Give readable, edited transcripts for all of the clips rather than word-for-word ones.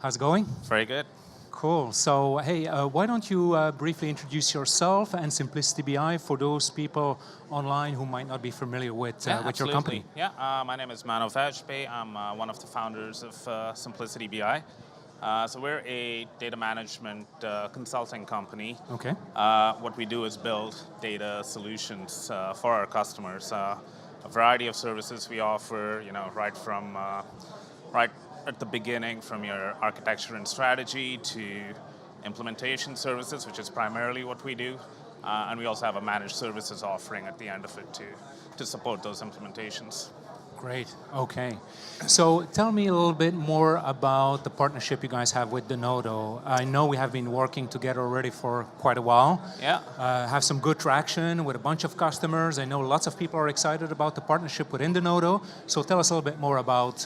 How's it going? Very good. Cool. So, hey, why don't you briefly introduce yourself and Simplicity BI for those people online who might not be familiar with your company? Yeah, my name is Mano Vajpayee. I'm one of the founders of Simplicity BI. So we're a data management consulting company. Okay. What we do is build data solutions for our customers. A variety of services we offer, right at the beginning, from your architecture and strategy to implementation services, which is primarily what we do. And we also have a managed services offering at the end of it to support those implementations. Great. Okay. So tell me a little bit more about the partnership you guys have with Denodo. I know we have been working together already for quite a while. Yeah. Have some good traction with a bunch of customers. I know lots of people are excited about the partnership within Denodo. So tell us a little bit more about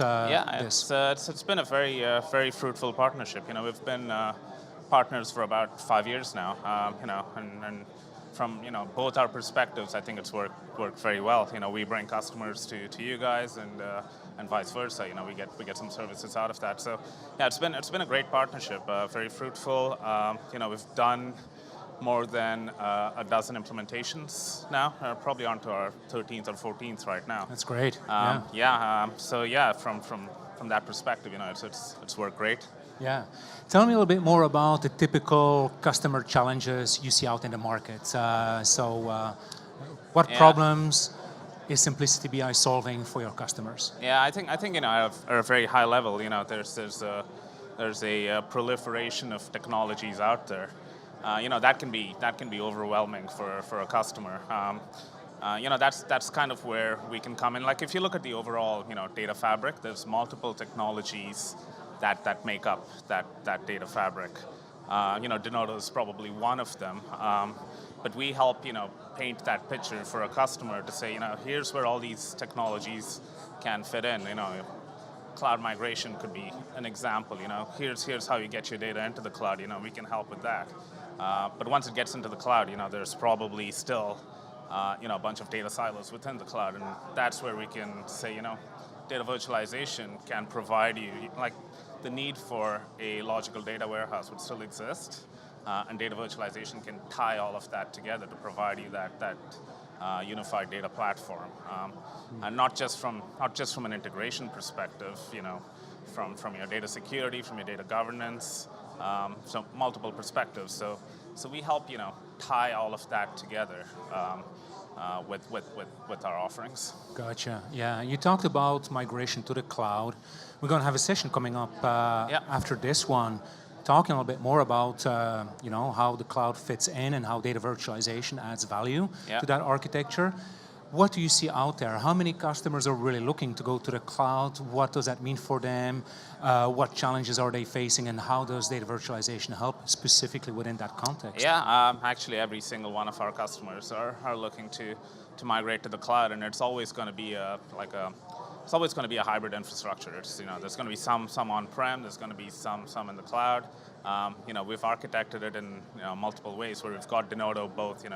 this. It's been a very fruitful partnership. We've been partners for about 5 years now. And from both our perspectives, I think it's worked very well. We bring customers to you guys, and vice versa. We get some services out of that. So yeah, it's been a great partnership, very fruitful. We've done more than a dozen implementations now, probably onto our 13th or 14th right now. That's great. From that perspective, it's worked great. Yeah. Tell me a little bit more about the typical customer challenges you see out in the market. What problems is Simplicity BI solving for your customers? Yeah, I think at a very high level, there's a proliferation of technologies out there. That can be overwhelming for a customer. That's kind of where we can come in. Like, if you look at the overall data fabric, there's multiple technologies that make up that data fabric. Denodo is probably one of them, but we help paint that picture for a customer to say, here's where all these technologies can fit in. Cloud migration could be an example. Here's how you get your data into the cloud. We can help with that. But once it gets into the cloud, there's probably still a bunch of data silos within the cloud, and that's where we can say, data virtualization can provide you, like, the need for a logical data warehouse would still exist, and data virtualization can tie all of that together to provide you that unified data platform, and not just from an integration perspective, from your data security, from your data governance, so multiple perspectives. So we help tie all of that together with our offerings. Gotcha. Yeah, you talked about migration to the cloud. We're going to have a session coming up after this one, talking a little bit more about how the cloud fits in and how data virtualization adds value to that architecture. What do you see out there? How many customers are really looking to go to the cloud? What does that mean for them? What challenges are they facing, and how does data virtualization help specifically within that context? Yeah, actually every single one of our customers are looking to migrate to the cloud, and it's always going to be a hybrid infrastructure. There's going to be some on-prem, there's going to be some in the cloud. We've architected it in multiple ways, where we've got Denodo both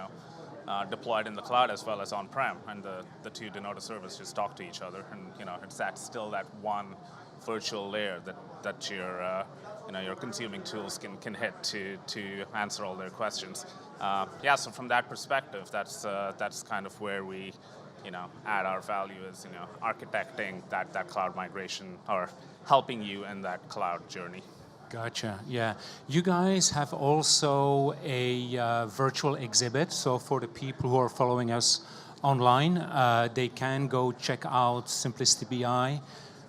deployed in the cloud as well as on-prem, and the two Denodo services talk to each other, and it's still that one virtual layer that your consuming tools can hit to answer all their questions. So from that perspective, that's kind of where we add our value, is architecting that cloud migration, or helping you in that cloud journey. Gotcha. Yeah. You guys have also a virtual exhibit. So for the people who are following us online, they can go check out Simplicity BI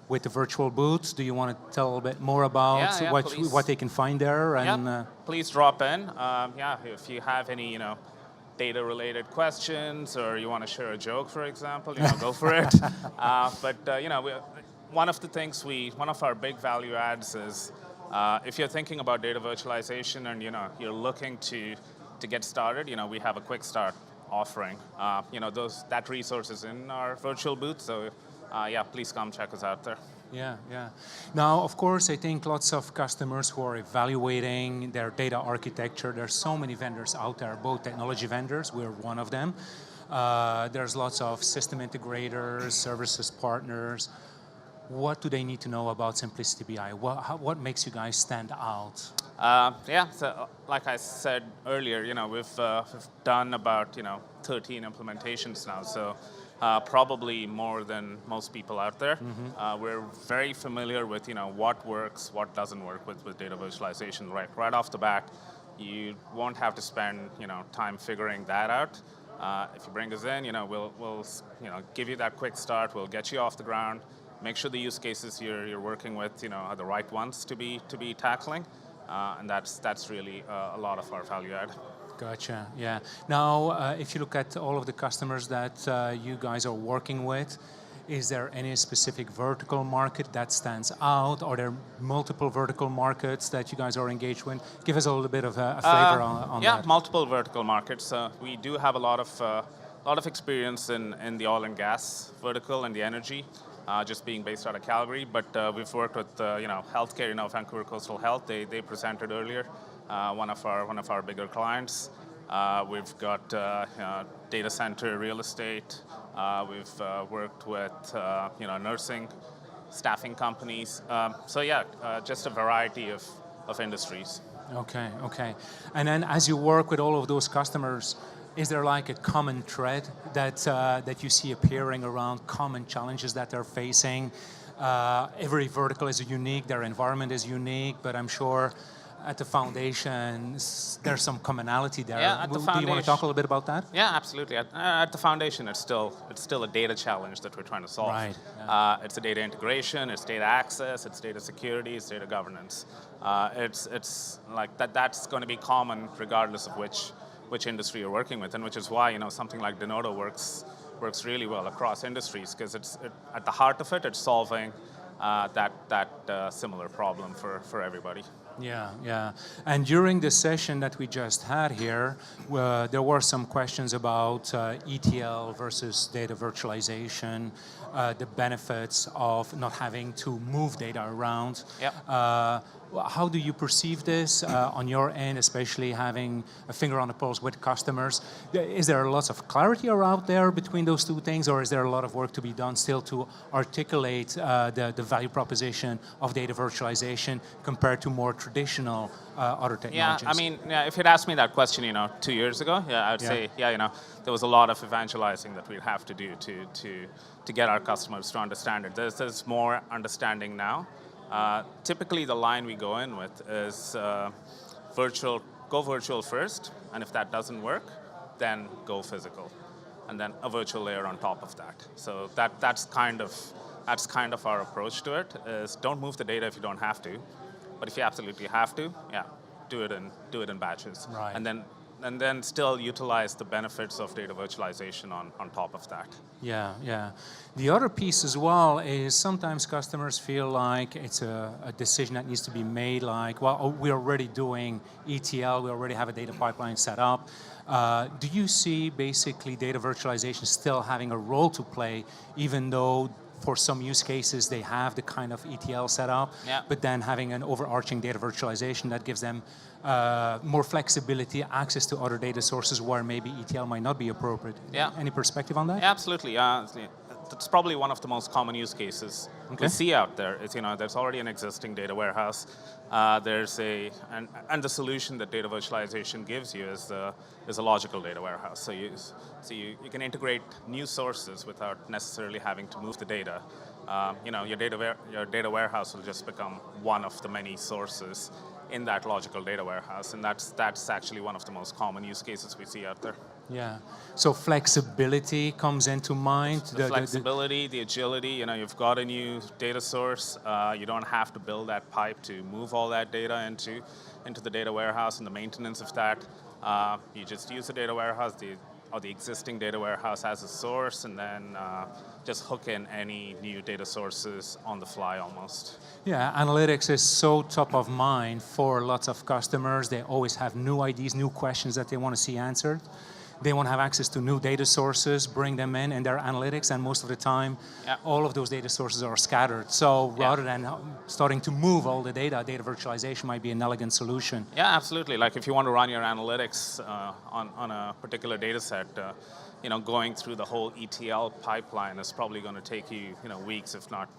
with the virtual booth. Do you want to tell a little bit more about what they can find there? And please drop in. If you have any data-related questions, or you want to share a joke, for example, go for it. One of our big value adds is, if you're thinking about data virtualization and you're looking to get started, we have a quick start offering. That resource is in our virtual booth. So please come check us out there. Yeah. Now, of course, I think lots of customers who are evaluating their data architecture, there's so many vendors out there, both technology vendors, we're one of them. There's lots of system integrators, services partners. what do they need to know about Simplicity BI? What makes you guys stand out? Yeah, so like I said earlier, we've done about 13 implementations now, so probably more than most people out there. We're very familiar with what works, what doesn't work with data virtualization. Right off the bat, you won't have to spend time figuring that out. If you bring us in, we'll give you that quick start. We'll get you off the ground. Make sure the use cases you're working with are the right ones to be tackling. And that's really a lot of our value add. Gotcha, yeah. Now, if you look at all of the customers that you guys are working with, is there any specific vertical market that stands out? Are there multiple vertical markets that you guys are engaged with? Give us a little bit of a flavor on that. Yeah, multiple vertical markets. We do have a lot of experience in the oil and gas vertical and the energy. Just being based out of Calgary, but we've worked with healthcare. Vancouver Coastal Health. They presented earlier. One of our bigger clients. We've got data center, real estate. We've worked with nursing, staffing companies. So yeah, just a variety of industries. Okay. And then as you work with all of those customers, is there like a common thread that you see appearing around common challenges that they're facing? Every vertical is unique, their environment is unique, but I'm sure at the foundation there's some commonality there. Yeah, Do you want to talk a little bit about that? Yeah, absolutely. At the foundation, it's still a data challenge that we're trying to solve. Right. Yeah. It's a data integration, it's data access, it's data security, it's data governance. It's like that's going to be common regardless of which industry you're working with, and which is why something like Denodo works really well across industries, because at the heart of it's solving that similar problem for everybody. Yeah. And during the session that we just had here, there were some questions about ETL versus data virtualization, the benefits of not having to move data around. Yep. How do you perceive this on your end, especially having a finger on the pulse with customers? Is there lots of clarity out there between those two things, or is there a lot of work to be done still to articulate the value proposition of data virtualization compared to more traditional other technologies? Yeah, I mean, if you'd asked me that question, 2 years ago, I'd say, there was a lot of evangelizing that we'd have to do to get our customers to understand it. There's more understanding now. Typically, the line we go in with is go virtual first, and if that doesn't work, then go physical, and then a virtual layer on top of that. So that's kind of our approach to it. Is don't move the data if you don't have to, but if you absolutely have to, do it in batches, right. And then still utilize the benefits of data virtualization on top of that. Yeah. The other piece as well is sometimes customers feel like it's a decision that needs to be made, like, well, we're already doing ETL, we already have a data pipeline set up. Do you see basically data virtualization still having a role to play, even though for some use cases they have the kind of ETL set up, but then having an overarching data virtualization that gives them more flexibility, access to other data sources where maybe ETL might not be appropriate? Yeah. Any perspective on that? Yeah, absolutely. That's probably one of the most common use cases we see out there. Is there's already an existing data warehouse. And the solution that data virtualization gives you is a logical data warehouse. So you can integrate new sources without necessarily having to move the data. Your data warehouse will just become one of the many sources in that logical data warehouse, and that's actually one of the most common use cases we see out there. Yeah. So flexibility comes into mind. The flexibility, the agility. You've got a new data source. You don't have to build that pipe to move all that data into the data warehouse and the maintenance of that. You just use the data warehouse, the existing data warehouse as a source, and then just hook in any new data sources on the fly almost. Yeah, analytics is so top of mind for lots of customers. They always have new ideas, new questions that they want to see answered. They want to have access to new data sources, bring them in their analytics, and most of the time, all of those data sources are scattered. So rather than starting to move all the data virtualization might be an elegant solution. Yeah, absolutely. Like if you want to run your analytics on a particular data set, going through the whole ETL pipeline is probably going to take you, weeks, if not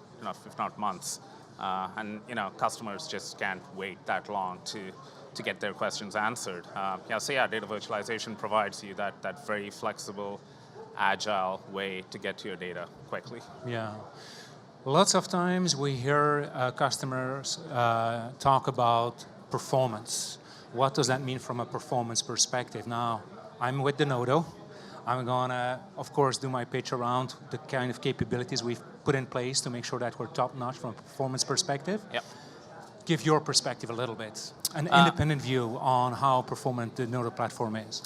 months. And customers just can't wait that long to get their questions answered. Data virtualization provides you that very flexible, agile way to get to your data quickly. Yeah. Lots of times we hear customers talk about performance. What does that mean from a performance perspective? Now, I'm with Denodo. I'm going to, of course, do my pitch around the kind of capabilities we've put in place to make sure that we're top-notch from a performance perspective. Yep. Give your perspective a little bit, an independent view on how performant the Denodo platform is.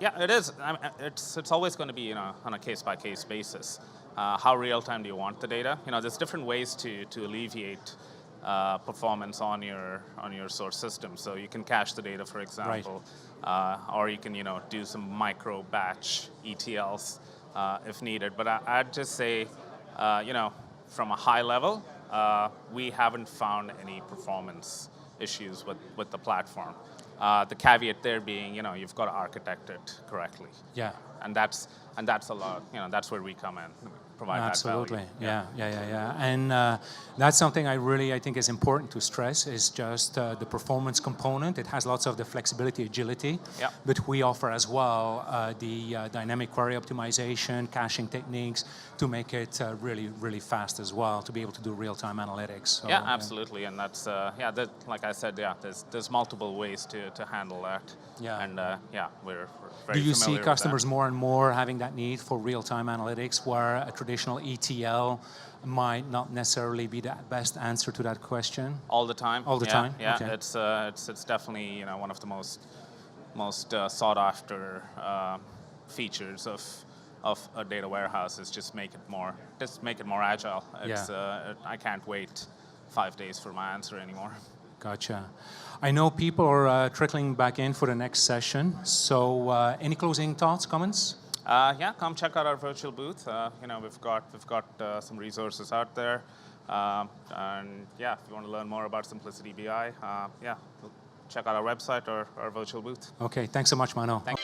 It is. It's always going to be on a case-by-case basis. How real-time do you want the data? There's different ways to alleviate performance on your source system. So you can cache the data, for example, or you can do some micro batch ETLs if needed. But I'd just say, from a high level, we haven't found any performance issues with the platform. The caveat there being, you've got to architect it correctly. Yeah. And that's a lot. That's where we come in, provide Absolutely. that value. Yeah. And that's something I think is important to stress is just the performance component. It has lots of the flexibility, agility, but we offer as well the dynamic query optimization, caching techniques to make it really, really fast as well, to be able to do real-time analytics. So, absolutely. And that's, like I said, there's multiple ways to handle that. Yeah. And we're very Do you familiar see with customers that. more and more having that need for real-time analytics where a traditional ETL might not necessarily be the best answer to that question? All the time. All the time? Yeah, Okay. it's definitely one of the most sought after features of a data warehouse is just make it more agile. It's I can't wait 5 days for my answer anymore. Gotcha. I know people are trickling back in for the next session. So any closing thoughts, comments? Come check out our virtual booth. We've got some resources out there, and if you want to learn more about Simplicity BI, check out our website or our virtual booth. Okay, thanks so much, Mano. Thanks.